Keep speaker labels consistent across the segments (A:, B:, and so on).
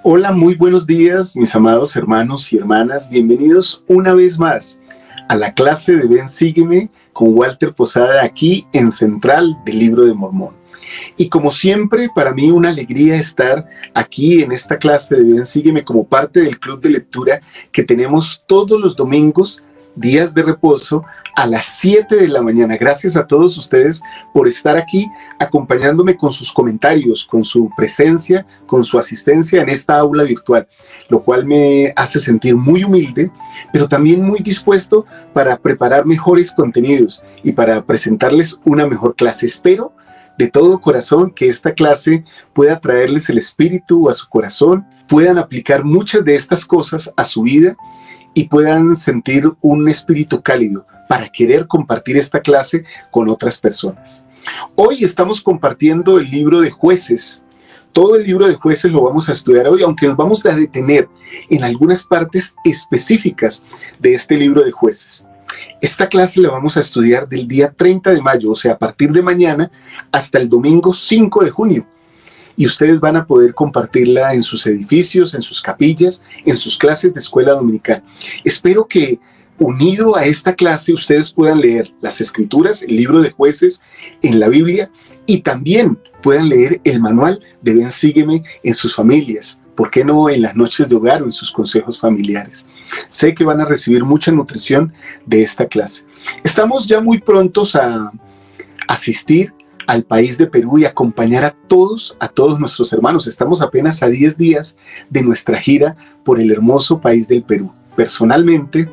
A: Hola, muy buenos días, mis amados hermanos y hermanas. Bienvenidos una vez más a la clase de Ven, Sígueme con Walter Posada aquí en Central del Libro de Mormón. Y como siempre, para mí una alegría estar aquí en esta clase de Ven, Sígueme como parte del club de lectura que tenemos todos los domingos, días de reposo, a las 7 de la mañana. Gracias a todos ustedes por estar aquí acompañándome con sus comentarios, con su presencia, con su asistencia en esta aula virtual, lo cual me hace sentir muy humilde, pero también muy dispuesto para preparar mejores contenidos y para presentarles una mejor clase. Espero de todo corazón que esta clase pueda traerles el espíritu a su corazón, puedan aplicar muchas de estas cosas a su vida y puedan sentir un espíritu cálido para querer compartir esta clase con otras personas. Hoy estamos compartiendo el libro de Jueces. Todo el libro de Jueces lo vamos a estudiar hoy, aunque nos vamos a detener en algunas partes específicas de este libro de Jueces. Esta clase la vamos a estudiar del día 30 de mayo, o sea, a partir de mañana hasta el domingo 5 de junio. Y ustedes van a poder compartirla en sus edificios, en sus capillas, en sus clases de escuela dominical. Espero que unido a esta clase ustedes puedan leer las escrituras, el libro de Jueces en la Biblia y también puedan leer el manual de Ven, Sígueme en sus familias. ¿Por qué no en las noches de hogar o en sus consejos familiares? Sé que van a recibir mucha nutrición de esta clase. Estamos ya muy prontos a asistir al país de Perú y acompañar a todos nuestros hermanos. Estamos apenas a 10 días de nuestra gira por el hermoso país del Perú. Personalmente,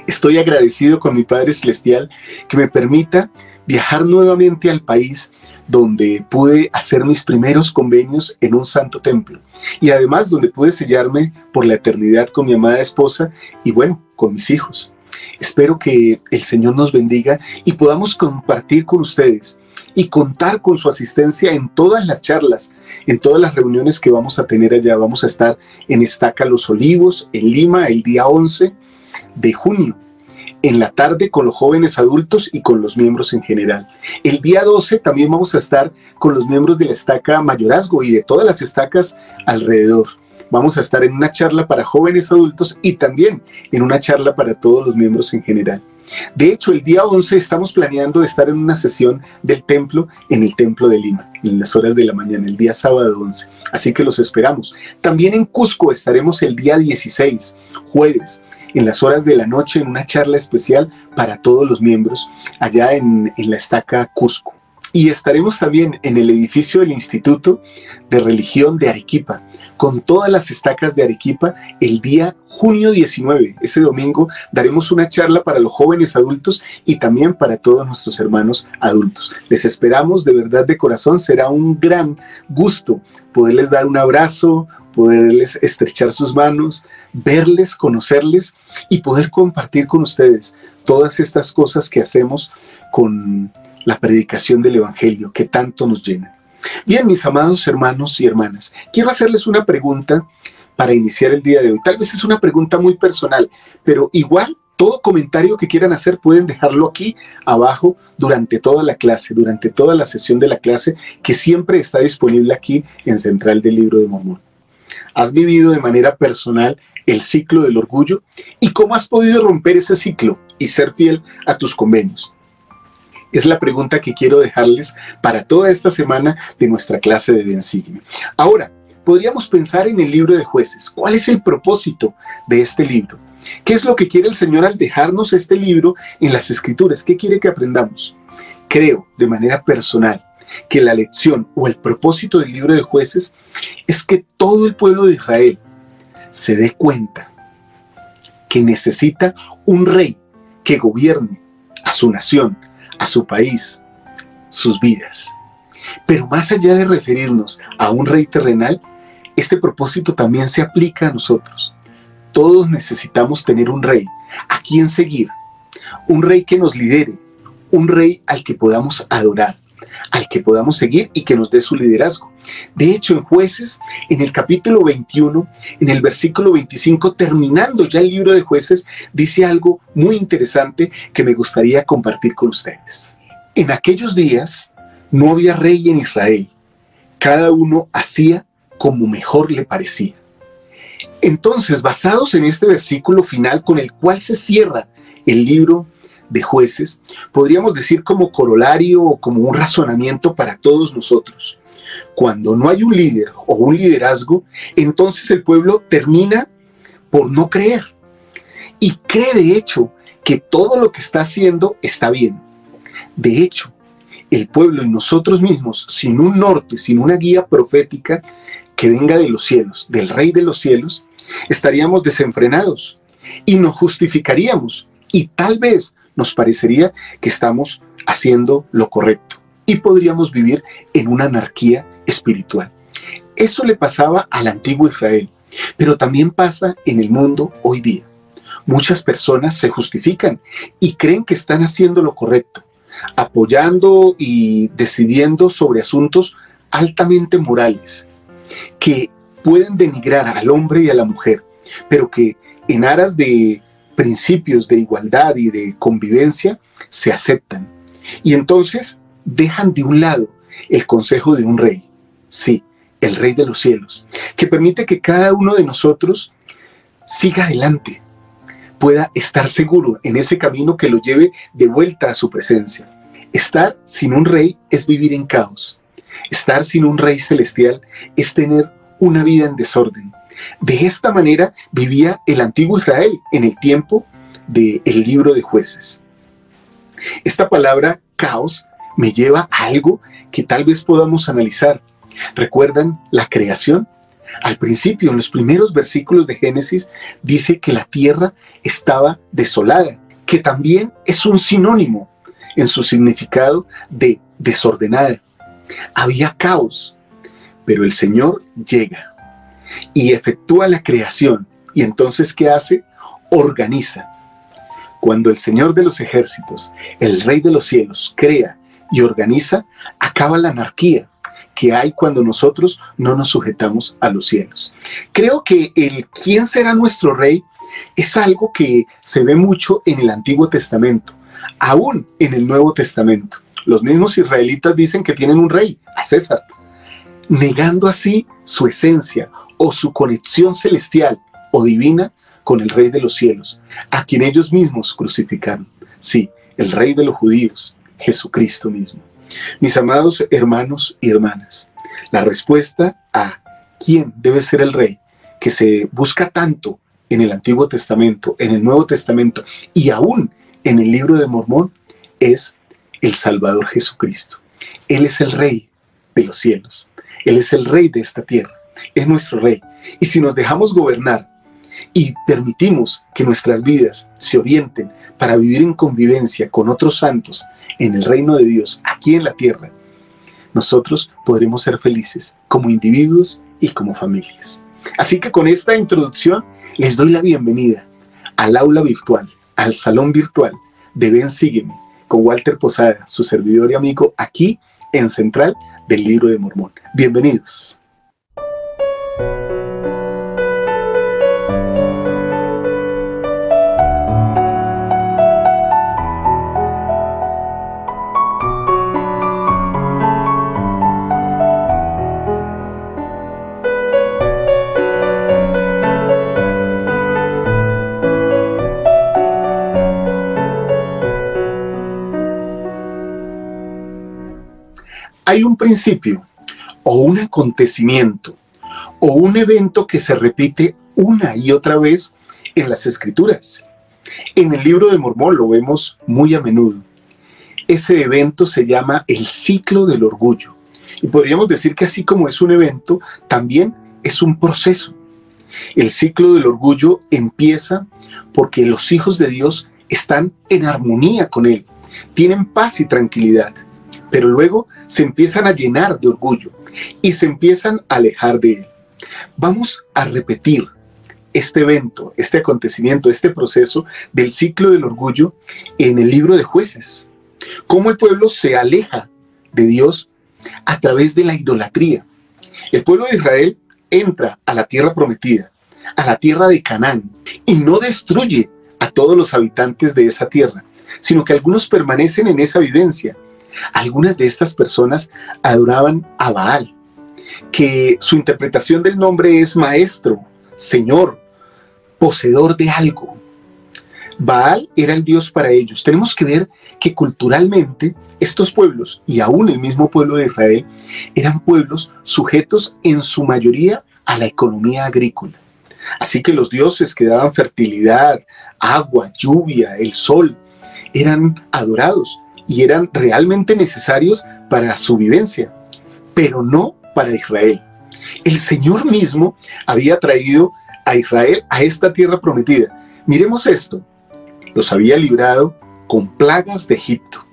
A: estoy agradecido con mi Padre Celestial que me permita viajar nuevamente al país donde pude hacer mis primeros convenios en un santo templo y además donde pude sellarme por la eternidad con mi amada esposa y bueno, con mis hijos. Espero que el Señor nos bendiga y podamos compartir con ustedes y contar con su asistencia en todas las charlas, en todas las reuniones que vamos a tener allá. Vamos a estar en Estaca Los Olivos, en Lima, el día 11 de junio, en la tarde con los jóvenes adultos y con los miembros en general. El día 12 también vamos a estar con los miembros de la Estaca Mayorazgo y de todas las estacas alrededor. Vamos a estar en una charla para jóvenes adultos y también en una charla para todos los miembros en general. De hecho, el día 11 estamos planeando estar en una sesión del templo en el templo de Lima, en las horas de la mañana, el día sábado 11. Así que los esperamos. También en Cusco estaremos el día 16, jueves, en las horas de la noche, en una charla especial para todos los miembros allá en la Estaca Cusco. Y estaremos también en el edificio del Instituto de Religión de Arequipa, con todas las estacas de Arequipa, el día junio 19. Ese domingo daremos una charla para los jóvenes adultos y también para todos nuestros hermanos adultos. Les esperamos de verdad de corazón. Será un gran gusto poderles dar un abrazo, poderles estrechar sus manos, verles, conocerles y poder compartir con ustedes todas estas cosas que hacemos con la predicación del Evangelio que tanto nos llena. Bien, mis amados hermanos y hermanas, quiero hacerles una pregunta para iniciar el día de hoy. Tal vez es una pregunta muy personal, pero igual todo comentario que quieran hacer pueden dejarlo aquí abajo durante toda la clase, durante toda la sesión de la clase que siempre está disponible aquí en Central del Libro de Mormón. ¿Has vivido de manera personal el ciclo del orgullo? ¿Y cómo has podido romper ese ciclo y ser fiel a tus convenios? Es la pregunta que quiero dejarles para toda esta semana de nuestra clase de Ven, Sígueme. Ahora, podríamos pensar en el libro de Jueces. ¿Cuál es el propósito de este libro? ¿Qué es lo que quiere el Señor al dejarnos este libro en las Escrituras? ¿Qué quiere que aprendamos? Creo, de manera personal, que la lección o el propósito del libro de Jueces es que todo el pueblo de Israel se dé cuenta que necesita un rey que gobierne a su nación, a su país, sus vidas. Pero más allá de referirnos a un rey terrenal, este propósito también se aplica a nosotros. Todos necesitamos tener un rey a quien seguir, un rey que nos lidere, un rey al que podamos adorar, al que podamos seguir y que nos dé su liderazgo. De hecho, en Jueces, en el capítulo 21, en el versículo 25, terminando ya el libro de Jueces, dice algo muy interesante que me gustaría compartir con ustedes. En aquellos días no había rey en Israel. Cada uno hacía como mejor le parecía. Entonces, basados en este versículo final con el cual se cierra el libro de Jueces, podríamos decir como corolario o como un razonamiento para todos nosotros. Cuando no hay un líder o un liderazgo, entonces el pueblo termina por no creer y cree de hecho que todo lo que está haciendo está bien. De hecho, el pueblo y nosotros mismos, sin un norte, sin una guía profética que venga de los cielos, del Rey de los cielos, estaríamos desenfrenados y nos justificaríamos y tal vez nos parecería que estamos haciendo lo correcto y podríamos vivir en una anarquía espiritual. Eso le pasaba al antiguo Israel, pero también pasa en el mundo hoy día. Muchas personas se justifican y creen que están haciendo lo correcto, apoyando y decidiendo sobre asuntos altamente morales, que pueden denigrar al hombre y a la mujer, pero que en aras de principios de igualdad y de convivencia se aceptan. Y entonces dejan de un lado el consejo de un rey, sí, el Rey de los cielos, que permite que cada uno de nosotros siga adelante, pueda estar seguro en ese camino que lo lleve de vuelta a su presencia. Estar sin un rey es vivir en caos. Estar sin un rey celestial es tener una vida en desorden. De esta manera vivía el antiguo Israel en el tiempo del libro de Jueces. Esta palabra caos me lleva a algo que tal vez podamos analizar. ¿Recuerdan la creación? Al principio, en los primeros versículos de Génesis, dice que la tierra estaba desolada, que también es un sinónimo en su significado de desordenada. Había caos, pero el Señor llega y efectúa la creación. Y entonces, ¿qué hace? Organiza. Cuando el Señor de los ejércitos, el Rey de los cielos, crea y organiza, acaba la anarquía que hay cuando nosotros no nos sujetamos a los cielos. Creo que el quién será nuestro rey es algo que se ve mucho en el Antiguo Testamento, aún en el Nuevo Testamento. Los mismos israelitas dicen que tienen un rey, a César, negando así su esencia o su conexión celestial o divina con el Rey de los cielos, a quien ellos mismos crucificaron. Sí, el Rey de los judíos, Jesucristo mismo. Mis amados hermanos y hermanas, la respuesta a quién debe ser el rey que se busca tanto en el Antiguo Testamento, en el Nuevo Testamento y aún en el libro de Mormón es el Salvador Jesucristo. Él es el Rey de los cielos, Él es el Rey de esta tierra, es nuestro Rey. Y si nos dejamos gobernar y permitimos que nuestras vidas se orienten para vivir en convivencia con otros santos en el reino de Dios, aquí en la tierra, nosotros podremos ser felices como individuos y como familias. Así que con esta introducción les doy la bienvenida al aula virtual, al salón virtual de Ven Sígueme, con Walter Posada, su servidor y amigo, aquí en Central del Libro de Mormón. Bienvenidos. Hay un principio o un acontecimiento o un evento que se repite una y otra vez en las Escrituras. En el libro de Mormón lo vemos muy a menudo. Ese evento se llama el ciclo del orgullo. Y podríamos decir que así como es un evento, también es un proceso. El ciclo del orgullo empieza porque los hijos de Dios están en armonía con Él, tienen paz y tranquilidad. Pero luego se empiezan a llenar de orgullo y se empiezan a alejar de Él. Vamos a repetir este evento, este acontecimiento, este proceso del ciclo del orgullo en el libro de Jueces. Cómo el pueblo se aleja de Dios a través de la idolatría. El pueblo de Israel entra a la tierra prometida, a la tierra de Canaán, y no destruye a todos los habitantes de esa tierra, sino que algunos permanecen en esa vivencia. Algunas de estas personas adoraban a Baal, que su interpretación del nombre es maestro, Señor, poseedor de algo. Baal era el dios para ellos. Tenemos que ver que culturalmente estos pueblos, y aún el mismo pueblo de Israel, eran pueblos sujetos en su mayoría a la economía agrícola. Así que los dioses que daban fertilidad, agua, lluvia, el sol, eran adorados y eran realmente necesarios para su vivencia, pero no para Israel. El Señor mismo había traído a Israel a esta tierra prometida. Miremos esto. Los había librado con plagas de Egipto.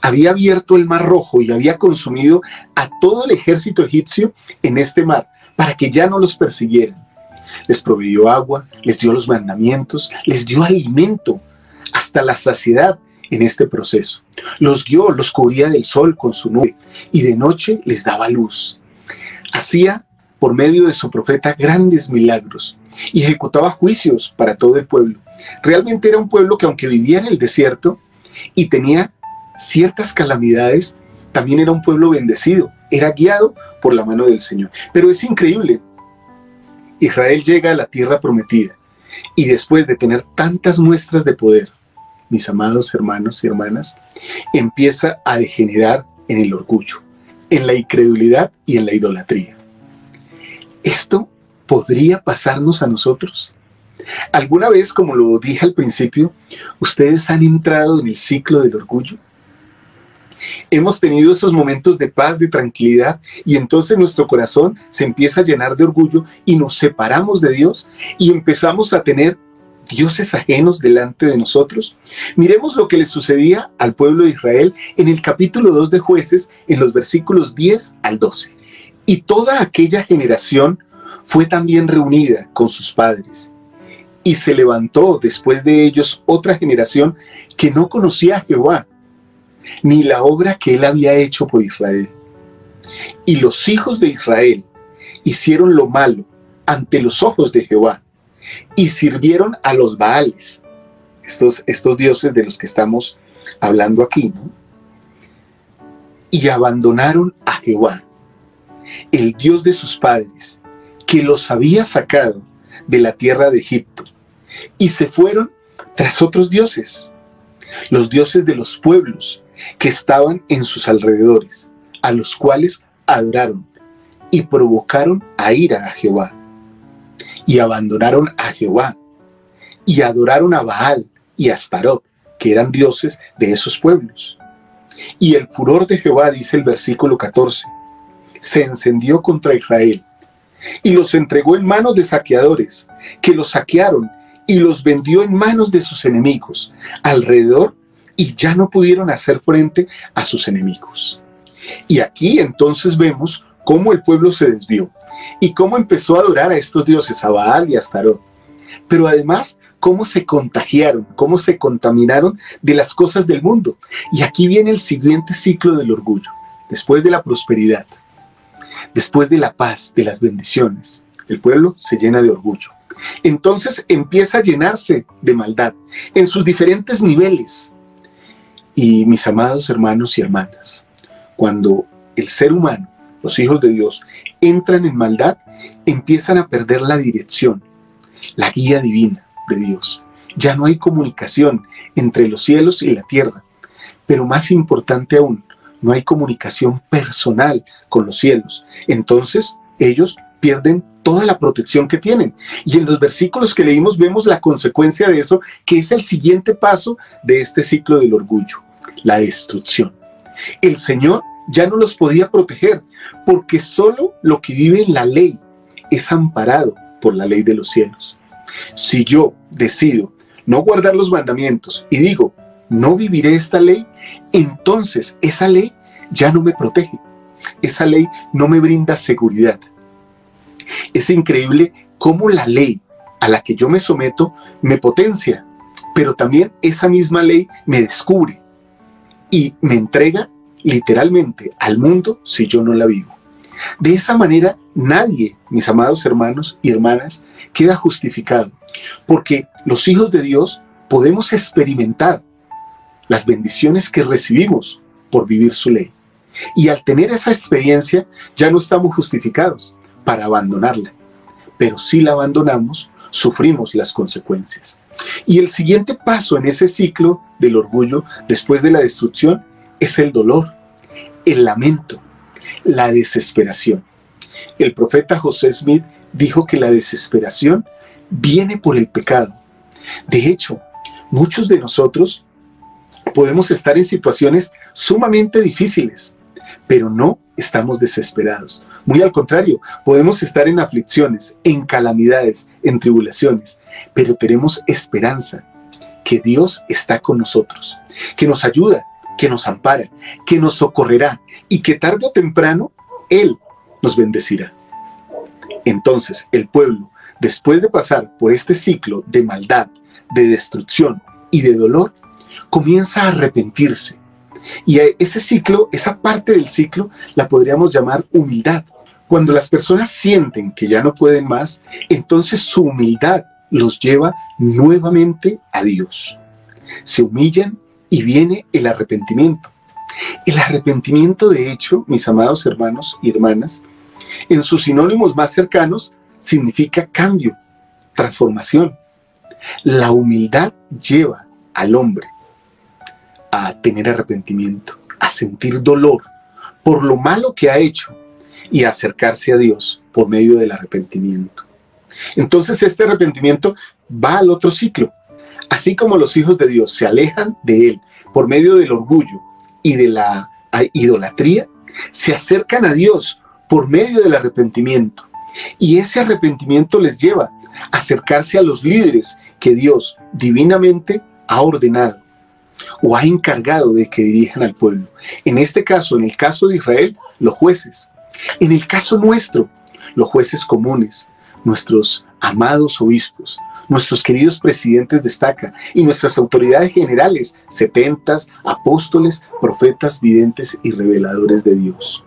A: Había abierto el Mar Rojo y había consumido a todo el ejército egipcio en este mar para que ya no los persiguieran. Les proveyó agua, les dio los mandamientos, les dio alimento hasta la saciedad en este proceso. Los guió, los cubría del sol con su nube y de noche les daba luz. Hacía por medio de su profeta grandes milagros y ejecutaba juicios para todo el pueblo. Realmente era un pueblo que, aunque vivía en el desierto y tenía ciertas calamidades, también era un pueblo bendecido, era guiado por la mano del Señor. Pero es increíble, Israel llega a la tierra prometida y después de tener tantas muestras de poder, mis amados hermanos y hermanas, empieza a degenerar en el orgullo, en la incredulidad y en la idolatría. ¿Esto podría pasarnos a nosotros? ¿Alguna vez, como lo dije al principio, ustedes han entrado en el ciclo del orgullo? Hemos tenido esos momentos de paz, de tranquilidad, y entonces nuestro corazón se empieza a llenar de orgullo y nos separamos de Dios y empezamos a tener dioses ajenos delante de nosotros. Miremos lo que le sucedía al pueblo de Israel en el capítulo 2 de Jueces, en los versículos 10 al 12. Y toda aquella generación fue también reunida con sus padres. Y se levantó después de ellos otra generación que no conocía a Jehová, ni la obra que él había hecho por Israel. Y los hijos de Israel hicieron lo malo ante los ojos de Jehová, y sirvieron a los Baales, estos dioses de los que estamos hablando aquí, ¿no? Y abandonaron a Jehová, el Dios de sus padres, que los había sacado de la tierra de Egipto, y se fueron tras otros dioses, los dioses de los pueblos que estaban en sus alrededores, a los cuales adoraron y provocaron a ira a Jehová. Y abandonaron a Jehová y adoraron a Baal y a Astarot, que eran dioses de esos pueblos. Y el furor de Jehová, dice el versículo 14, se encendió contra Israel y los entregó en manos de saqueadores, que los saquearon y los vendió en manos de sus enemigos alrededor, y ya no pudieron hacer frente a sus enemigos. Y aquí entonces vemos cómo el pueblo se desvió y cómo empezó a adorar a estos dioses, a Baal y a Astarot. Pero además, cómo se contagiaron, cómo se contaminaron de las cosas del mundo. Y aquí viene el siguiente ciclo del orgullo. Después de la prosperidad, después de la paz, de las bendiciones, el pueblo se llena de orgullo. Entonces empieza a llenarse de maldad en sus diferentes niveles. Y mis amados hermanos y hermanas, cuando el ser humano, los hijos de Dios, entran en maldad, empiezan a perder la dirección, la guía divina de Dios. Ya no hay comunicación entre los cielos y la tierra, pero más importante aún, no hay comunicación personal con los cielos. Entonces ellos pierden toda la protección que tienen. Y en los versículos que leímos vemos la consecuencia de eso, que es el siguiente paso de este ciclo del orgullo: la destrucción. El Señor ya no los podía proteger, porque solo lo que vive en la ley es amparado por la ley de los cielos. Si yo decido no guardar los mandamientos y digo, no viviré esta ley, entonces esa ley ya no me protege. Esa ley no me brinda seguridad. Es increíble cómo la ley a la que yo me someto me potencia, pero también esa misma ley me descubre y me entrega literalmente al mundo si yo no la vivo. De esa manera, nadie, mis amados hermanos y hermanas, queda justificado, porque los hijos de Dios podemos experimentar las bendiciones que recibimos por vivir su ley. Y al tener esa experiencia, ya no estamos justificados para abandonarla, pero si la abandonamos, sufrimos las consecuencias. Y el siguiente paso en ese ciclo del orgullo, después de la destrucción, es el dolor, el lamento, la desesperación. El profeta José Smith dijo que la desesperación viene por el pecado. De hecho, muchos de nosotros podemos estar en situaciones sumamente difíciles, pero no estamos desesperados. Muy al contrario, podemos estar en aflicciones, en calamidades, en tribulaciones, pero tenemos esperanza que Dios está con nosotros, que nos ayuda, que nos ampara, que nos socorrerá y que tarde o temprano Él nos bendecirá. Entonces, el pueblo, después de pasar por este ciclo de maldad, de destrucción y de dolor, comienza a arrepentirse. Y ese ciclo, esa parte del ciclo, la podríamos llamar humildad. Cuando las personas sienten que ya no pueden más, entonces su humildad los lleva nuevamente a Dios. Se humillan y viene el arrepentimiento. El arrepentimiento, de hecho, mis amados hermanos y hermanas, en sus sinónimos más cercanos, significa cambio, transformación. La humildad lleva al hombre a tener arrepentimiento, a sentir dolor por lo malo que ha hecho y a acercarse a Dios por medio del arrepentimiento. Entonces este arrepentimiento va al otro ciclo. Así como los hijos de Dios se alejan de Él por medio del orgullo y de la idolatría, se acercan a Dios por medio del arrepentimiento. Y ese arrepentimiento les lleva a acercarse a los líderes que Dios divinamente ha ordenado o ha encargado de que dirijan al pueblo. En este caso, en el caso de Israel, los jueces. En el caso nuestro, los jueces comunes, nuestros amados obispos, nuestros queridos presidentes de estaca y nuestras autoridades generales, setentas, apóstoles, profetas, videntes y reveladores de Dios.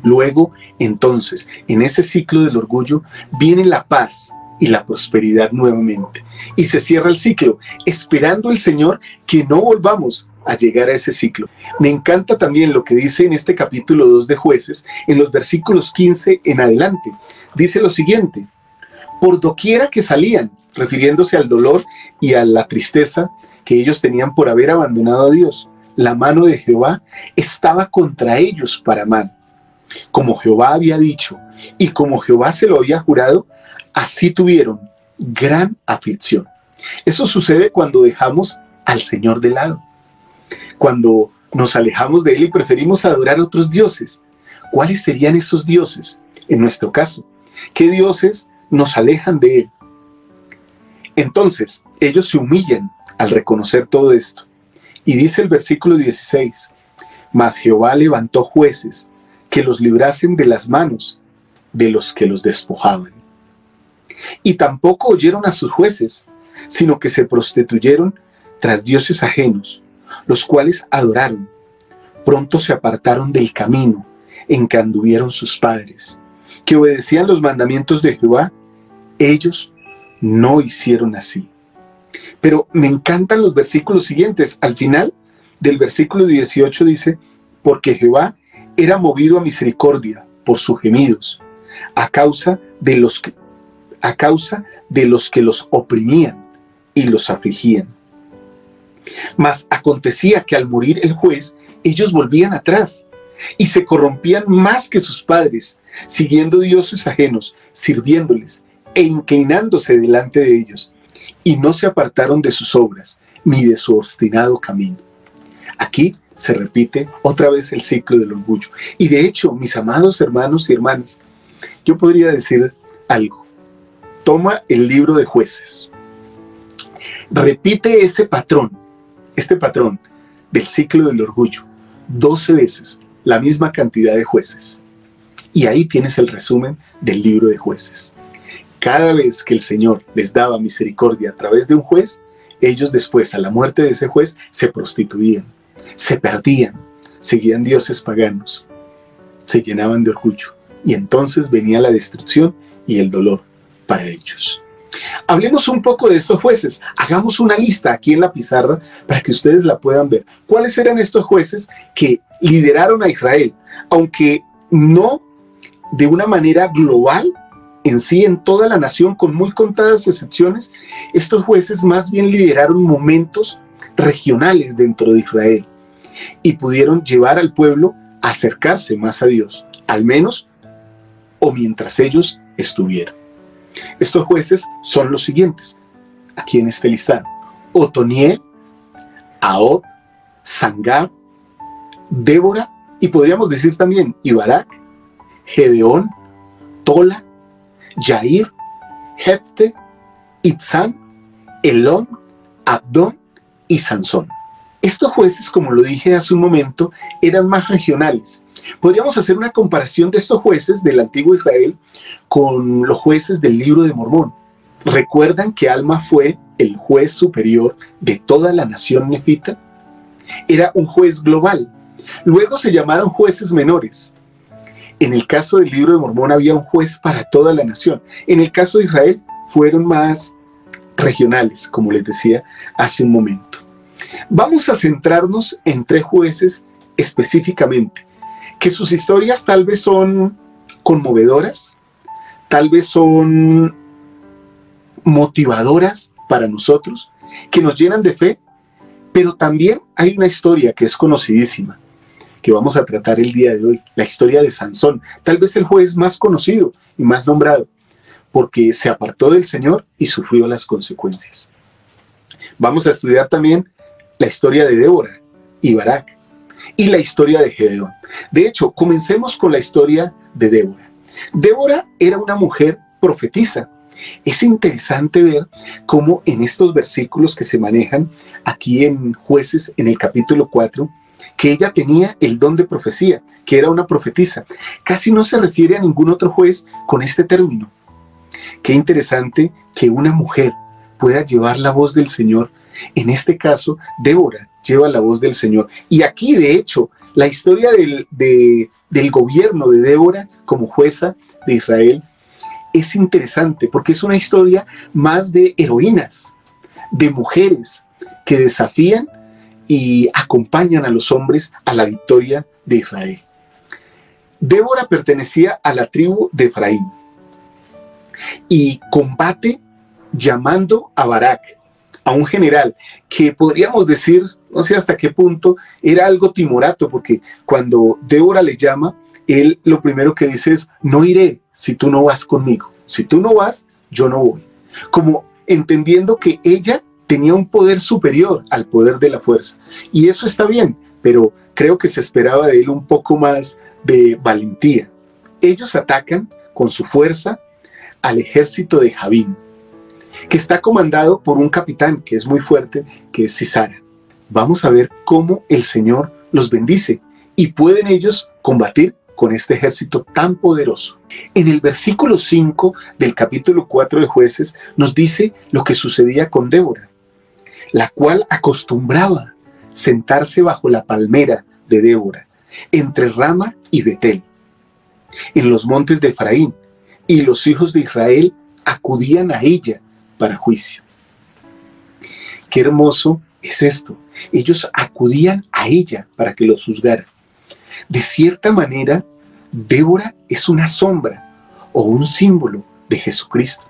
A: Luego, entonces, en ese ciclo del orgullo, viene la paz y la prosperidad nuevamente. Y se cierra el ciclo, esperando el Señor que no volvamos a llegar a ese ciclo. Me encanta también lo que dice en este capítulo 2 de Jueces, en los versículos 15 en adelante. Dice lo siguiente: por doquiera que salían, refiriéndose al dolor y a la tristeza que ellos tenían por haber abandonado a Dios, la mano de Jehová estaba contra ellos para mal. Como Jehová había dicho y como Jehová se lo había jurado, así tuvieron gran aflicción. Eso sucede cuando dejamos al Señor de lado, cuando nos alejamos de Él y preferimos adorar a otros dioses. ¿Cuáles serían esos dioses? En nuestro caso, ¿qué dioses nos alejan de Él? Entonces, ellos se humillan al reconocer todo esto. Y dice el versículo 16, mas Jehová levantó jueces que los librasen de las manos de los que los despojaban. Y tampoco oyeron a sus jueces, sino que se prostituyeron tras dioses ajenos, los cuales adoraron. Pronto se apartaron del camino en que anduvieron sus padres, que obedecían los mandamientos de Jehová. Ellos no hicieron así. Pero me encantan los versículos siguientes. Al final del versículo 18 dice: porque Jehová era movido a misericordia por sus gemidos, a causa de los que los oprimían y los afligían. Mas acontecía que al morir el juez, ellos volvían atrás y se corrompían más que sus padres, siguiendo dioses ajenos, sirviéndoles e inclinándose delante de ellos, y no se apartaron de sus obras ni de su obstinado camino. Aquí se repite otra vez el ciclo del orgullo. Y de hecho, mis amados hermanos y hermanas, yo podría decir algo. Toma el libro de Jueces. Repite este patrón del ciclo del orgullo 12 veces, la misma cantidad de jueces. Y ahí tienes el resumen del libro de Jueces. Cada vez que el Señor les daba misericordia a través de un juez, ellos después, a la muerte de ese juez, se prostituían, se perdían, seguían dioses paganos, se llenaban de orgullo. Y entonces venía la destrucción y el dolor para ellos. Hablemos un poco de estos jueces. Hagamos una lista aquí en la pizarra para que ustedes la puedan ver. ¿Cuáles eran estos jueces que lideraron a Israel? Aunque no de una manera global En sí, en toda la nación, con muy contadas excepciones, estos jueces más bien lideraron momentos regionales dentro de Israel y pudieron llevar al pueblo a acercarse más a Dios, al menos o mientras ellos estuvieron. Estos jueces son los siguientes, aquí en este listado: Otoniel, Ahod, Sangar, Débora, y podríamos decir también y Barak, Gedeón, Tola, Yair, Jefte, Itzán, Elón, Abdón y Sansón. Estos jueces, como lo dije hace un momento, eran más regionales. Podríamos hacer una comparación de estos jueces del antiguo Israel con los jueces del libro de Mormón. ¿Recuerdan que Alma fue el juez superior de toda la nación nefita? Era un juez global. Luego se llamaron jueces menores. En el caso del libro de Mormón había un juez para toda la nación. En el caso de Israel fueron más regionales, como les decía hace un momento. Vamos a centrarnos en 3 jueces específicamente, que sus historias tal vez son conmovedoras, tal vez son motivadoras para nosotros, que nos llenan de fe, pero también hay una historia que es conocidísima, que vamos a tratar el día de hoy, la historia de Sansón, tal vez el juez más conocido y más nombrado, porque se apartó del Señor y sufrió las consecuencias. Vamos a estudiar también la historia de Débora y Barak y la historia de Gedeón. De hecho, comencemos con la historia de Débora. Débora era una mujer profetisa. Es interesante ver cómo en estos versículos que se manejan aquí en Jueces, en el capítulo 4, que ella tenía el don de profecía, que era una profetisa. Casi no se refiere a ningún otro juez con este término. Qué interesante que una mujer pueda llevar la voz del Señor. En este caso, Débora lleva la voz del Señor. Y aquí, de hecho, la historia del gobierno de Débora como jueza de Israel es interesante porque es una historia más de heroínas, de mujeres que desafían y acompañan a los hombres a la victoria de Israel. Débora pertenecía a la tribu de Efraín y combate llamando a Barak, a un general que podríamos decir, no sé hasta qué punto, era algo timorato, porque cuando Débora le llama, él lo primero que dice es: no iré si tú no vas conmigo. Si tú no vas, yo no voy. Como entendiendo que ella tenía un poder superior al poder de la fuerza. Y eso está bien, pero creo que se esperaba de él un poco más de valentía. Ellos atacan con su fuerza al ejército de Javín, que está comandado por un capitán que es muy fuerte, que es Sisara. Vamos a ver cómo el Señor los bendice y pueden ellos combatir con este ejército tan poderoso. En el versículo 5 del capítulo 4 de Jueces nos dice lo que sucedía con Débora, la cual acostumbraba sentarse bajo la palmera de Débora, entre Rama y Betel, en los montes de Efraín, y los hijos de Israel acudían a ella para juicio. Qué hermoso es esto. Ellos acudían a ella para que los juzgara. De cierta manera, Débora es una sombra o un símbolo de Jesucristo,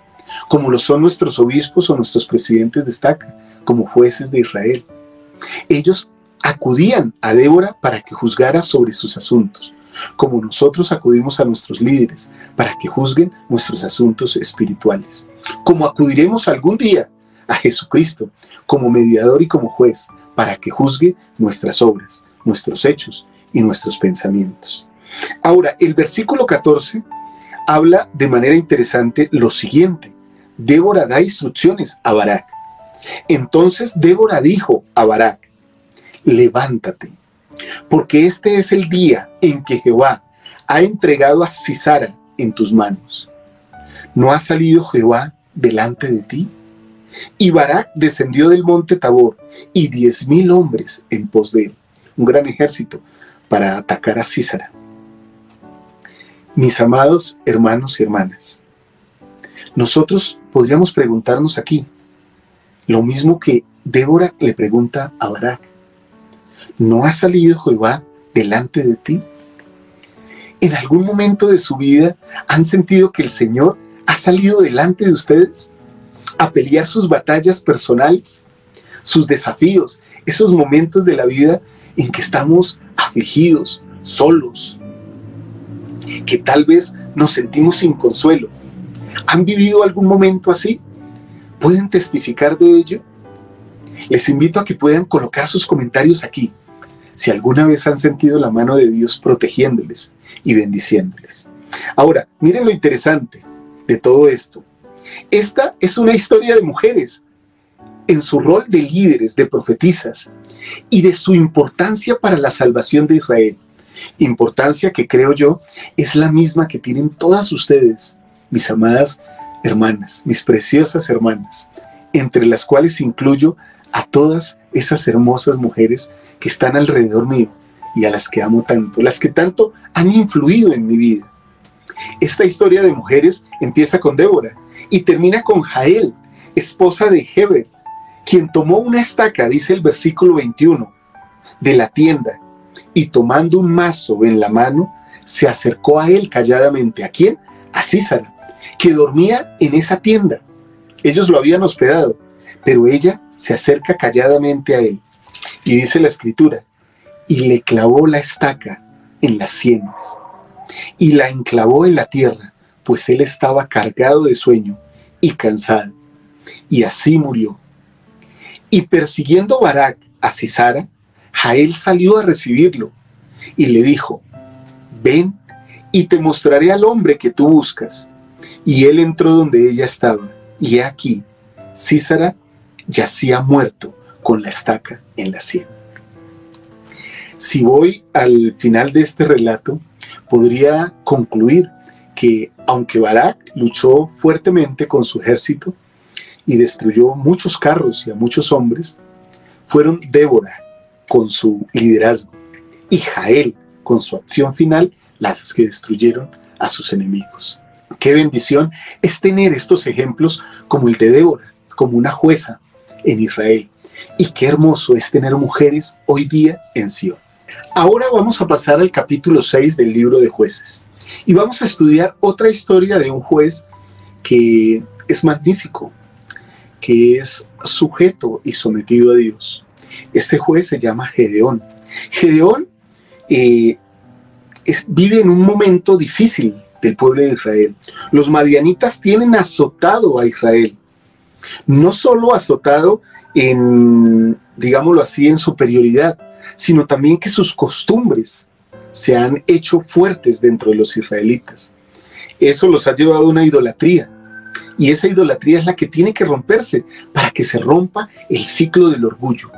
A: como lo son nuestros obispos o nuestros presidentes de estaca, como jueces de Israel. Ellos acudían a Débora para que juzgara sobre sus asuntos, como nosotros acudimos a nuestros líderes para que juzguen nuestros asuntos espirituales, como acudiremos algún día a Jesucristo como mediador y como juez para que juzgue nuestras obras, nuestros hechos y nuestros pensamientos. Ahora, el versículo 14 habla de manera interesante lo siguiente. Débora da instrucciones a Barak. Entonces Débora dijo a Barak: levántate, porque este es el día en que Jehová ha entregado a Sisara en tus manos. ¿No ha salido Jehová delante de ti? Y Barak descendió del monte Tabor y 10,000 hombres en pos de él, un gran ejército para atacar a Sisara. Mis amados hermanos y hermanas, nosotros podríamos preguntarnos aquí lo mismo que Débora le pregunta a Barak: ¿no ha salido Jehová delante de ti? ¿En algún momento de su vida han sentido que el Señor ha salido delante de ustedes a pelear sus batallas personales, sus desafíos, esos momentos de la vida en que estamos afligidos, solos, que tal vez nos sentimos sin consuelo? ¿Han vivido algún momento así? ¿Pueden testificar de ello? Les invito a que puedan colocar sus comentarios aquí, si alguna vez han sentido la mano de Dios protegiéndoles y bendiciéndoles. Ahora, miren lo interesante de todo esto. Esta es una historia de mujeres en su rol de líderes, de profetisas, y de su importancia para la salvación de Israel. Importancia que creo yo es la misma que tienen todas ustedes, mis amadas hermanas, mis preciosas hermanas, entre las cuales incluyo a todas esas hermosas mujeres que están alrededor mío y a las que amo tanto, las que tanto han influido en mi vida. Esta historia de mujeres empieza con Débora y termina con Jael, esposa de Heber, quien tomó una estaca, dice el versículo 21, de la tienda, y tomando un mazo en la mano, se acercó a él calladamente. ¿A quién? A Sísara, que dormía en esa tienda. Ellos lo habían hospedado, pero ella se acerca calladamente a él. Y dice la escritura, y le clavó la estaca en las sienes, y la enclavó en la tierra, pues él estaba cargado de sueño y cansado, y así murió. Y persiguiendo Barak a Sísara, Jael salió a recibirlo, y le dijo, ven, y te mostraré al hombre que tú buscas. Y él entró donde ella estaba, y he aquí, Sísara yacía muerto con la estaca en la sien. Si voy al final de este relato, podría concluir que aunque Barak luchó fuertemente con su ejército y destruyó muchos carros y a muchos hombres, fueron Débora con su liderazgo y Jael con su acción final las que destruyeron a sus enemigos. Qué bendición es tener estos ejemplos como el de Débora, como una jueza en Israel. Y qué hermoso es tener mujeres hoy día en Sion. Ahora vamos a pasar al capítulo 6 del libro de Jueces. Y vamos a estudiar otra historia de un juez que es magnífico, que es sujeto y sometido a Dios. Este juez se llama Gedeón. Gedeón vive en un momento difícil del pueblo de Israel. Los madianitas tienen azotado a Israel. No solo azotado en, digámoslo así, en superioridad, sino también que sus costumbres se han hecho fuertes dentro de los israelitas. Eso los ha llevado a una idolatría. Y esa idolatría es la que tiene que romperse para que se rompa el ciclo del orgullo.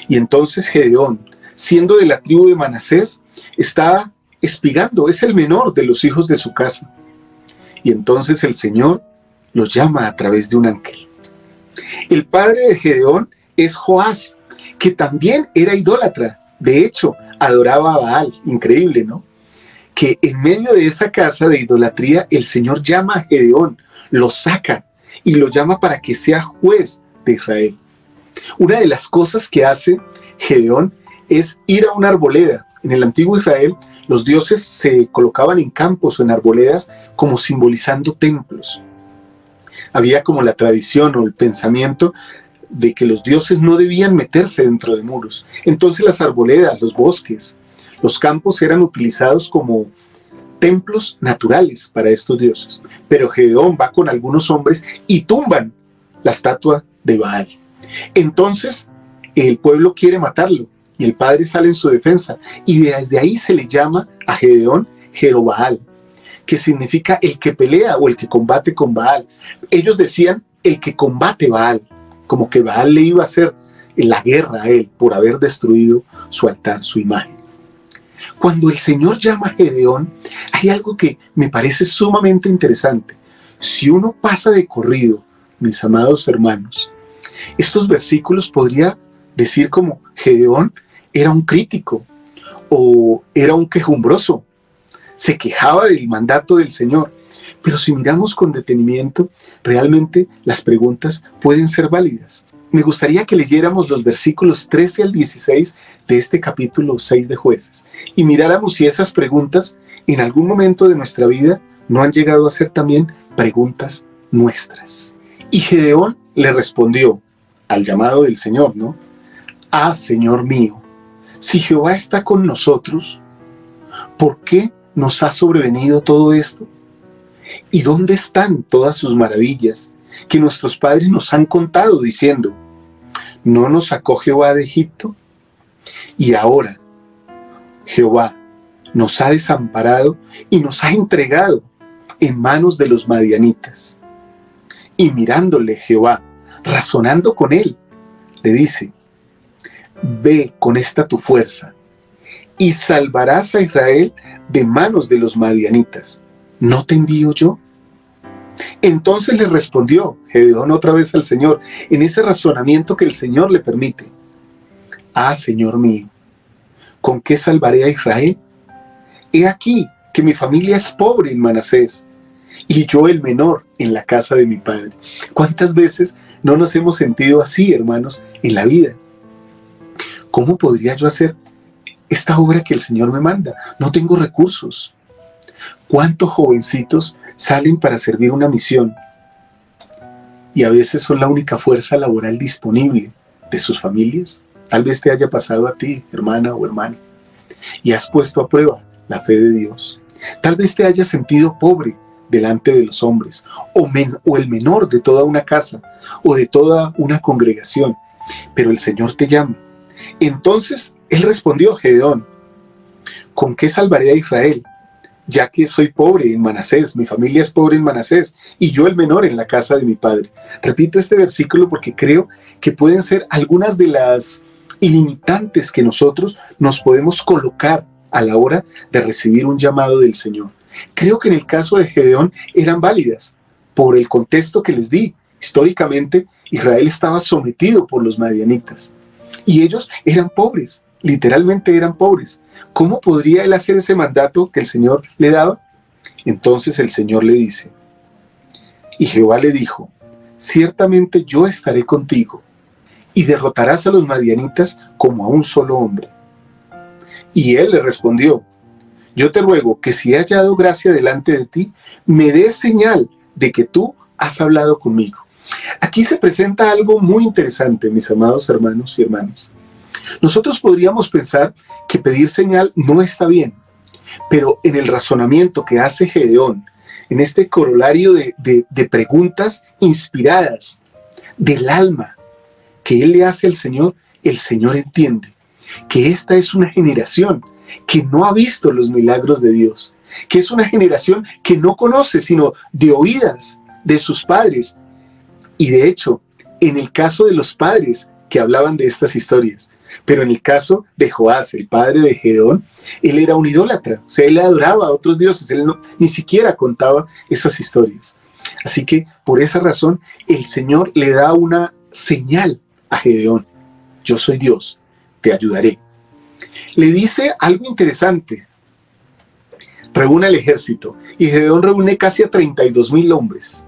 A: Y entonces Gedeón, siendo de la tribu de Manasés, está espigando, es el menor de los hijos de su casa. Y entonces el Señor los llama a través de un ángel. El padre de Gedeón es Joás, que también era idólatra. De hecho, adoraba a Baal. Increíble, ¿no? Que en medio de esa casa de idolatría, el Señor llama a Gedeón, lo saca y lo llama para que sea juez de Israel. Una de las cosas que hace Gedeón es ir a una arboleda. En el antiguo Israel, los dioses se colocaban en campos o en arboledas como simbolizando templos. Había como la tradición o el pensamiento de que los dioses no debían meterse dentro de muros. Entonces las arboledas, los bosques, los campos eran utilizados como templos naturales para estos dioses. Pero Gedeón va con algunos hombres y tumban la estatua de Baal. Entonces el pueblo quiere matarlo y el padre sale en su defensa y desde ahí se le llama a Gedeón Jerobaal, que significa el que pelea o el que combate con Baal. Ellos decían el que combate Baal, como que Baal le iba a hacer la guerra a él por haber destruido su altar, su imagen. Cuando el Señor llama a Gedeón, hay algo que me parece sumamente interesante. Si uno pasa de corrido, mis amados hermanos, estos versículos podría decir como Gedeón era un crítico o era un quejumbroso. Se quejaba del mandato del Señor. Pero si miramos con detenimiento, realmente las preguntas pueden ser válidas. Me gustaría que leyéramos los versículos 13 al 16 de este capítulo 6 de Jueces y miráramos si esas preguntas en algún momento de nuestra vida no han llegado a ser también preguntas nuestras. Y Gedeón le respondió al llamado del Señor, ¿no? Ah, Señor mío, si Jehová está con nosotros, ¿por qué nos ha sobrevenido todo esto? ¿Y dónde están todas sus maravillas que nuestros padres nos han contado diciendo, ¿no nos sacó Jehová de Egipto? Y ahora Jehová nos ha desamparado y nos ha entregado en manos de los madianitas. Y mirándole Jehová, razonando con él, le dice, ve con esta tu fuerza y salvarás a Israel de manos de los madianitas. ¿No te envío yo? Entonces le respondió Gedeón otra vez al Señor, en ese razonamiento que el Señor le permite. Ah, Señor mío, ¿con qué salvaré a Israel? He aquí que mi familia es pobre en Manasés, y yo el menor en la casa de mi padre. ¿Cuántas veces no nos hemos sentido así, hermanos, en la vida? ¿Cómo podría yo hacer esta obra que el Señor me manda? No tengo recursos. ¿Cuántos jovencitos salen para servir una misión y a veces son la única fuerza laboral disponible de sus familias? Tal vez te haya pasado a ti, hermana o hermano, y has puesto a prueba la fe de Dios. Tal vez te hayas sentido pobre delante de los hombres, o el menor de toda una casa, o de toda una congregación, pero el Señor te llama. Entonces él respondió, Gedeón, ¿con qué salvaré a Israel? Ya que soy pobre en Manasés, mi familia es pobre en Manasés, y yo el menor en la casa de mi padre. Repito este versículo porque creo que pueden ser algunas de las ilimitantes que nosotros nos podemos colocar a la hora de recibir un llamado del Señor. Creo que en el caso de Gedeón eran válidas por el contexto que les di. Históricamente, Israel estaba sometido por los madianitas y ellos eran pobres, literalmente eran pobres. ¿Cómo podría él hacer ese mandato que el Señor le daba? Entonces el Señor le dice, y Jehová le dijo, ciertamente yo estaré contigo y derrotarás a los madianitas como a un solo hombre. Y él le respondió, yo te ruego que si he hallado gracia delante de ti, me des señal de que tú has hablado conmigo. Aquí se presenta algo muy interesante, mis amados hermanos y hermanas. Nosotros podríamos pensar que pedir señal no está bien, pero en el razonamiento que hace Gedeón, en este corolario de preguntas inspiradas del alma que él le hace al Señor, el Señor entiende que esta es una generación que no ha visto los milagros de Dios, que es una generación que no conoce sino de oídas de sus padres. Y de hecho, en el caso de los padres que hablaban de estas historias, pero en el caso de Joás, el padre de Gedeón, él era un idólatra, o sea, él adoraba a otros dioses, él ni siquiera contaba esas historias. Así que por esa razón el Señor le da una señal a Gedeón: yo soy Dios, te ayudaré. Le dice algo interesante: reúne el ejército, y Gedeón reúne casi a 32,000 hombres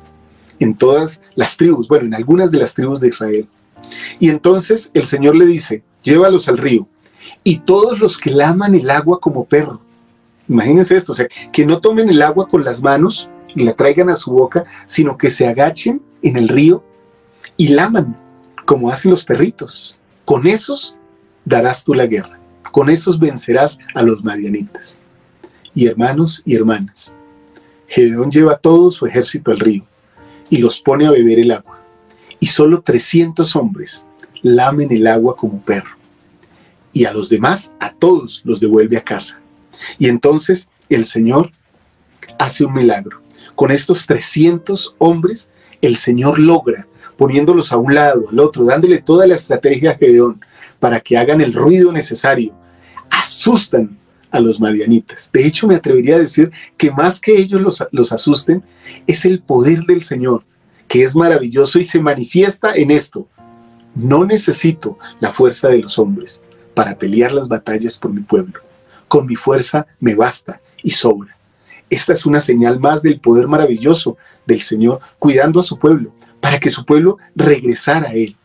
A: en todas las tribus, bueno, en algunas de las tribus de Israel. Y entonces el Señor le dice: llévalos al río, y todos los que laman el agua como perro. Imagínense esto, o sea, que no tomen el agua con las manos y la traigan a su boca, sino que se agachen en el río y laman, como hacen los perritos. Con esos darás tú la guerra, con esos vencerás a los madianitas. Y hermanos y hermanas, Gedeón lleva todo su ejército al río y los pone a beber el agua. Y solo 300 hombres lamen el agua como perro. Y a los demás, a todos, los devuelve a casa. Y entonces el Señor hace un milagro. Con estos 300 hombres, el Señor logra, poniéndolos a un lado, al otro, dándole toda la estrategia a Gedeón para que hagan el ruido necesario. Asustan a los madianitas. De hecho, me atrevería a decir que más que ellos los asusten, es el poder del Señor, que es maravilloso y se manifiesta en esto: no necesito la fuerza de los hombres para pelear las batallas por mi pueblo. Con mi fuerza me basta y sobra. Esta es una señal más del poder maravilloso del Señor cuidando a su pueblo, para que su pueblo regresara a él.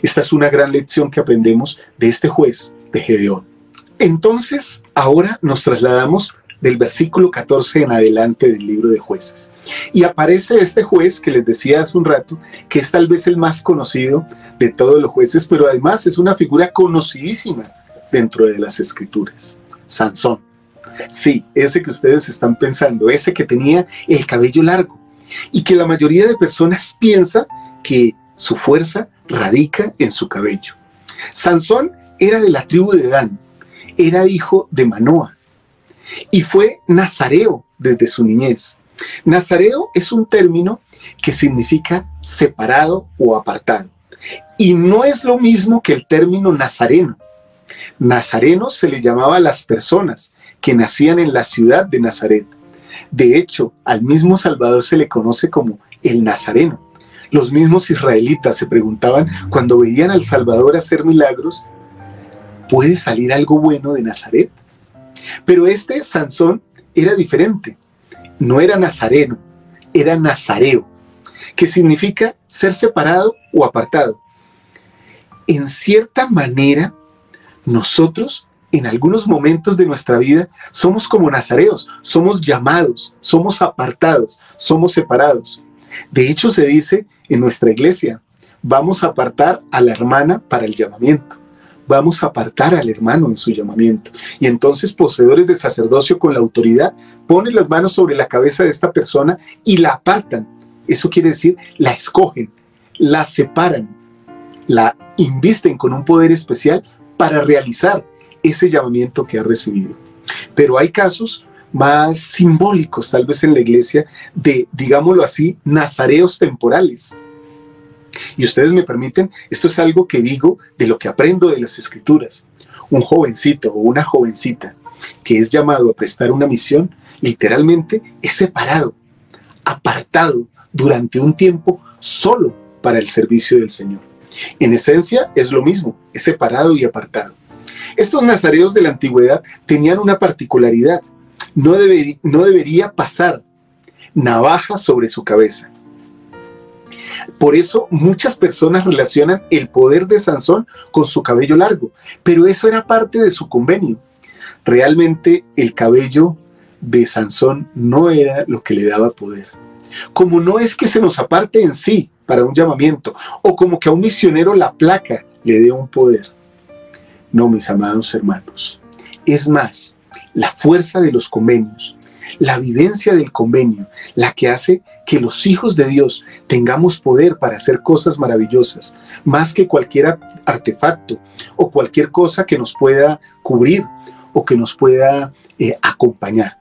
A: Esta es una gran lección que aprendemos de este juez, de Gedeón. Entonces, ahora nos trasladamos del versículo 14 en adelante del libro de Jueces. Y aparece este juez que les decía hace un rato, que es tal vez el más conocido de todos los jueces, pero además es una figura conocidísima dentro de las Escrituras: Sansón. Sí, ese que ustedes están pensando, ese que tenía el cabello largo y que la mayoría de personas piensa que su fuerza radica en su cabello. Sansón era de la tribu de Dan, era hijo de Manoa y fue nazareo desde su niñez. Nazareo es un término que significa separado o apartado, y no es lo mismo que el término nazareno. Nazareno se le llamaba a las personas que nacían en la ciudad de Nazaret. De hecho, al mismo Salvador se le conoce como el Nazareno. Los mismos israelitas se preguntaban cuando veían al Salvador hacer milagros: ¿puede salir algo bueno de Nazaret? Pero este Sansón era diferente. No era nazareno, era nazareo, que significa ser separado o apartado. En cierta manera, nosotros en algunos momentos de nuestra vida somos como nazareos, somos llamados, somos apartados, somos separados. De hecho, se dice en nuestra iglesia: vamos a apartar a la hermana para el llamamiento, vamos a apartar al hermano en su llamamiento. Y entonces, poseedores de sacerdocio con la autoridad ponen las manos sobre la cabeza de esta persona y la apartan. Eso quiere decir, la escogen, la separan, la invisten con un poder especial para realizar ese llamamiento que ha recibido. Pero hay casos más simbólicos, tal vez en la iglesia, de, digámoslo así, nazareos temporales. Y ustedes me permiten, esto es algo que digo de lo que aprendo de las Escrituras. Un jovencito o una jovencita que es llamado a prestar una misión, literalmente es separado, apartado durante un tiempo solo para el servicio del Señor. En esencia es lo mismo, es separado y apartado. Estos nazareos de la antigüedad tenían una particularidad: no debería pasar navaja sobre su cabeza. Por eso muchas personas relacionan el poder de Sansón con su cabello largo, pero eso era parte de su convenio. Realmente el cabello de Sansón no era lo que le daba poder. Como no es que se nos aparte en sí para un llamamiento, o como que a un misionero la placa le dé un poder. No, mis amados hermanos. Es más, la fuerza de los convenios, la vivencia del convenio, la que hace que los hijos de Dios tengamos poder para hacer cosas maravillosas, más que cualquier artefacto o cualquier cosa que nos pueda cubrir o que nos pueda acompañar.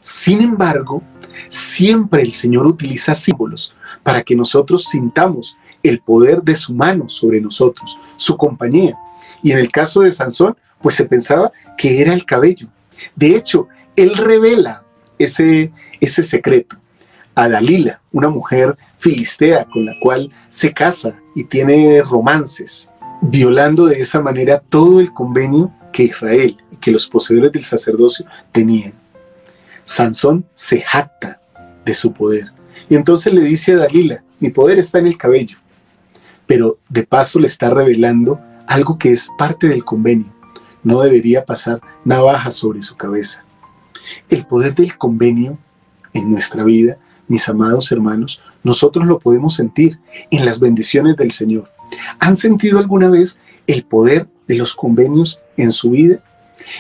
A: Sin embargo, siempre el Señor utiliza símbolos para que nosotros sintamos el poder de su mano sobre nosotros, su compañía. Y en el caso de Sansón, pues se pensaba que era el cabello. De hecho, él revela ese secreto a Dalila, una mujer filistea con la cual se casa y tiene romances, violando de esa manera todo el convenio que Israel y que los poseedores del sacerdocio tenían. Sansón se jacta de su poder y entonces le dice a Dalila: mi poder está en el cabello. Pero de paso le está revelando algo que es parte del convenio: no debería pasar navaja sobre su cabeza. El poder del convenio en nuestra vida, mis amados hermanos, nosotros lo podemos sentir en las bendiciones del Señor. ¿Han sentido alguna vez el poder de los convenios en su vida?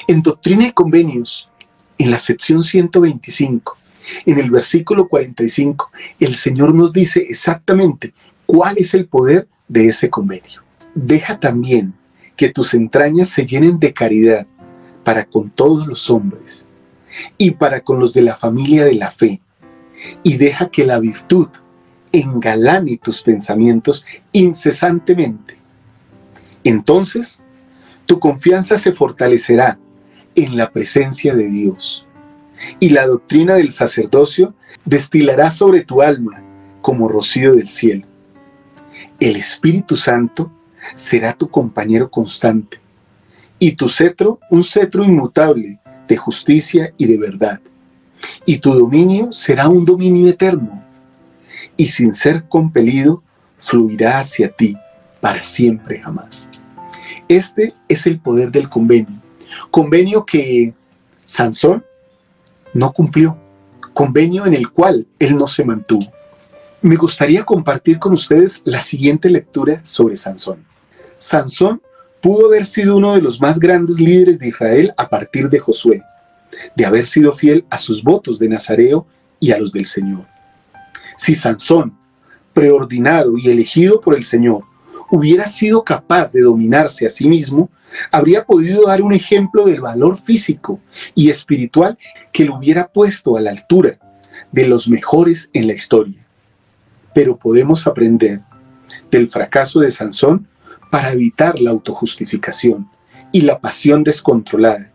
A: En Doctrina y Convenios, en la sección 125, en el versículo 45, el Señor nos dice exactamente cuál es el poder de ese convenio. Deja también que tus entrañas se llenen de caridad para con todos los hombres y para con los de la familia de la fe, y deja que la virtud engalane tus pensamientos incesantemente. Entonces, tu confianza se fortalecerá en la presencia de Dios, y la doctrina del sacerdocio destilará sobre tu alma como rocío del cielo. El Espíritu Santo será tu compañero constante, y tu cetro un cetro inmutable de justicia y de verdad, y tu dominio será un dominio eterno, y sin ser compelido fluirá hacia ti para siempre jamás. Este es el poder del convenio que Sansón no cumplió, convenio en el cual él no se mantuvo. Me gustaría compartir con ustedes la siguiente lectura sobre Sansón. Sansón pudo haber sido uno de los más grandes líderes de Israel a partir de Josué, de haber sido fiel a sus votos de nazareo y a los del Señor. Si Sansón, preordinado y elegido por el Señor, hubiera sido capaz de dominarse a sí mismo, habría podido dar un ejemplo del valor físico y espiritual que lo hubiera puesto a la altura de los mejores en la historia. Pero podemos aprender del fracaso de Sansón para evitar la autojustificación y la pasión descontrolada,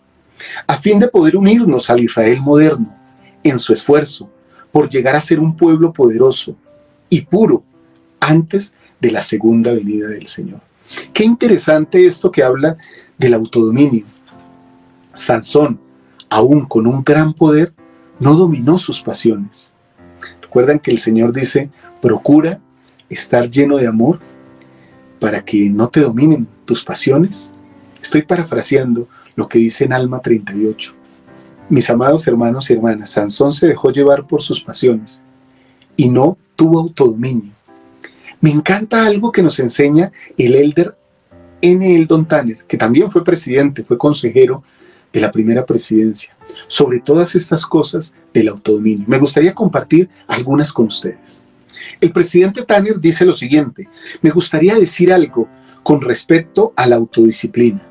A: a fin de poder unirnos al Israel moderno en su esfuerzo por llegar a ser un pueblo poderoso y puro antes de la segunda venida del Señor. Qué interesante esto que habla del autodominio. Sansón, aún con un gran poder, no dominó sus pasiones. Recuerdan que el Señor dice, procura estar lleno de amor para que no te dominen tus pasiones. Estoy parafraseando lo que dice en Alma 38. Mis amados hermanos y hermanas, Sansón se dejó llevar por sus pasiones y no tuvo autodominio. Me encanta algo que nos enseña el elder N. Eldon Tanner, que también fue presidente, fue consejero de la primera presidencia, sobre todas estas cosas del autodominio. Me gustaría compartir algunas con ustedes. El presidente Tanner dice lo siguiente: me gustaría decir algo con respecto a la autodisciplina,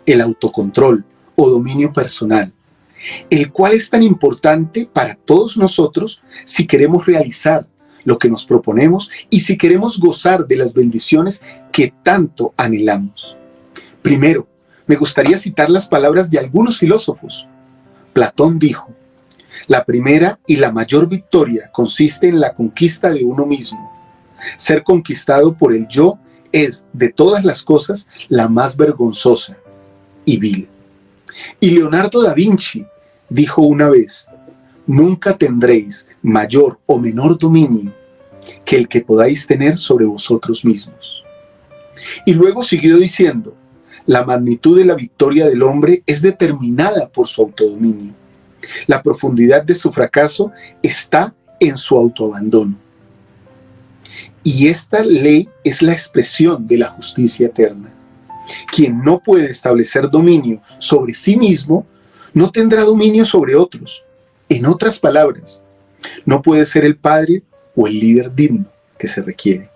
A: el autocontrol o dominio personal, el cual es tan importante para todos nosotros si queremos realizar lo que nos proponemos y si queremos gozar de las bendiciones que tanto anhelamos. Primero, me gustaría citar las palabras de algunos filósofos. Platón dijo: la primera y la mayor victoria consiste en la conquista de uno mismo. Ser conquistado por el yo es, de todas las cosas, la más vergonzosa y vil. Y Leonardo da Vinci dijo una vez: nunca tendréis mayor o menor dominio que el que podáis tener sobre vosotros mismos. Y luego siguió diciendo: la magnitud de la victoria del hombre es determinada por su autodominio. La profundidad de su fracaso está en su autoabandono. Y esta ley es la expresión de la justicia eterna. Quien no puede establecer dominio sobre sí mismo, no tendrá dominio sobre otros. En otras palabras, no puede ser el padre o el líder digno que se requiere.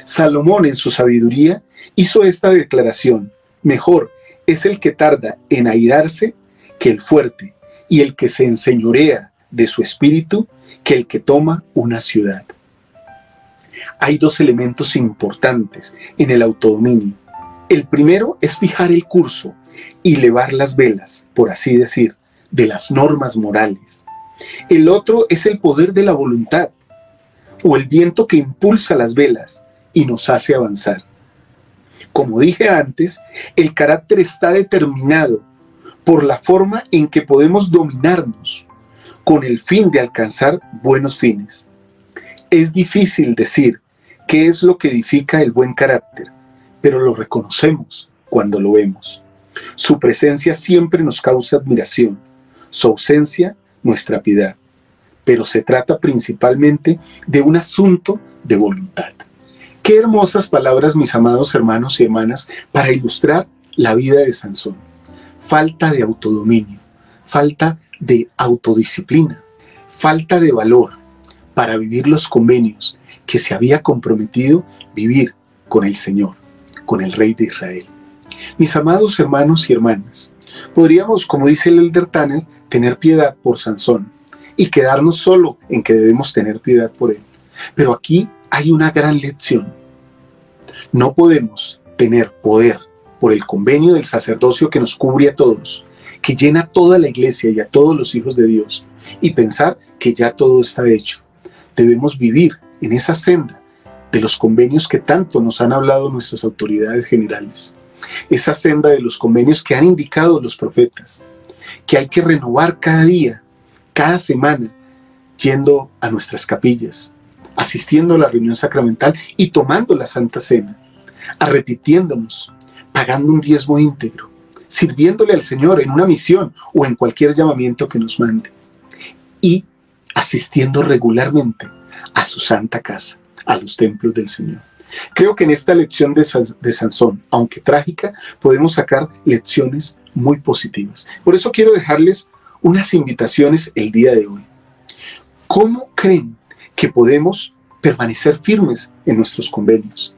A: Salomón, en su sabiduría, hizo esta declaración: mejor es el que tarda en airarse que el fuerte, y el que se enseñorea de su espíritu que el que toma una ciudad. Hay dos elementos importantes en el autodominio. El primero es fijar el curso y elevar las velas, por así decir, de las normas morales. El otro es el poder de la voluntad, o el viento que impulsa las velas y nos hace avanzar. Como dije antes, el carácter está determinado por la forma en que podemos dominarnos con el fin de alcanzar buenos fines. Es difícil decir qué es lo que edifica el buen carácter, pero lo reconocemos cuando lo vemos. Su presencia siempre nos causa admiración, su ausencia nuestra piedad, pero se trata principalmente de un asunto de voluntad. Qué hermosas palabras, mis amados hermanos y hermanas, para ilustrar la vida de Sansón. Falta de autodominio, falta de autodisciplina, falta de valor para vivir los convenios que se había comprometido vivir con el Señor, con el Rey de Israel. Mis amados hermanos y hermanas, podríamos, como dice el elder Tanner, tener piedad por Sansón y quedarnos solo en que debemos tener piedad por él. Pero aquí hay una gran lección. No podemos tener poder por el convenio del sacerdocio que nos cubre a todos, que llena toda la iglesia y a todos los hijos de Dios, y pensar que ya todo está hecho. Debemos vivir en esa senda de los convenios que tanto nos han hablado nuestras autoridades generales, esa senda de los convenios que han indicado los profetas, que hay que renovar cada día, cada semana, yendo a nuestras capillas, asistiendo a la reunión sacramental y tomando la Santa Cena, arrepintiéndonos, pagando un diezmo íntegro, sirviéndole al Señor en una misión o en cualquier llamamiento que nos mande. y asistiendo regularmente a su santa casa, a los templos del Señor. Creo que en esta lección de Sansón, aunque trágica, podemos sacar lecciones muy positivas. Por eso quiero dejarles unas invitaciones el día de hoy. ¿Cómo creen que podemos permanecer firmes en nuestros convenios?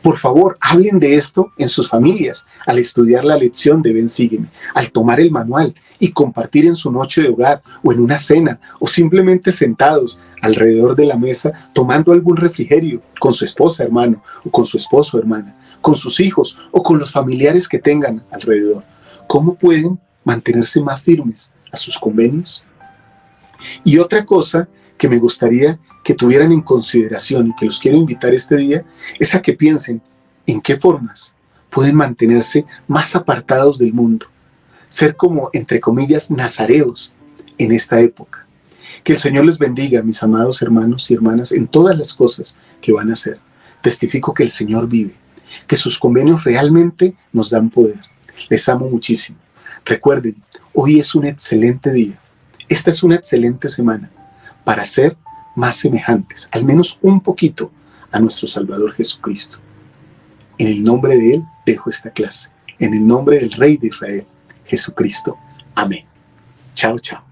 A: Por favor, hablen de esto en sus familias, al estudiar la lección de Ven, Sígueme, al tomar el manual y compartir en su noche de hogar o en una cena o simplemente sentados alrededor de la mesa tomando algún refrigerio con su esposa, hermano, o con su esposo, hermana, con sus hijos o con los familiares que tengan alrededor. ¿Cómo pueden mantenerse más firmes a sus convenios? Y otra cosa que me gustaría que tuvieran en consideración y que los quiero invitar este día es a que piensen en qué formas pueden mantenerse más apartados del mundo, ser como, entre comillas, nazareos en esta época. Que el Señor les bendiga, mis amados hermanos y hermanas, en todas las cosas que van a hacer. Testifico que el Señor vive, que sus convenios realmente nos dan poder. Les amo muchísimo. Recuerden, hoy es un excelente día. Esta es una excelente semana para ser más semejantes, al menos un poquito, a nuestro Salvador Jesucristo. En el nombre de Él dejo esta clase. En el nombre del Rey de Israel, Jesucristo. Amén. Chao, chao.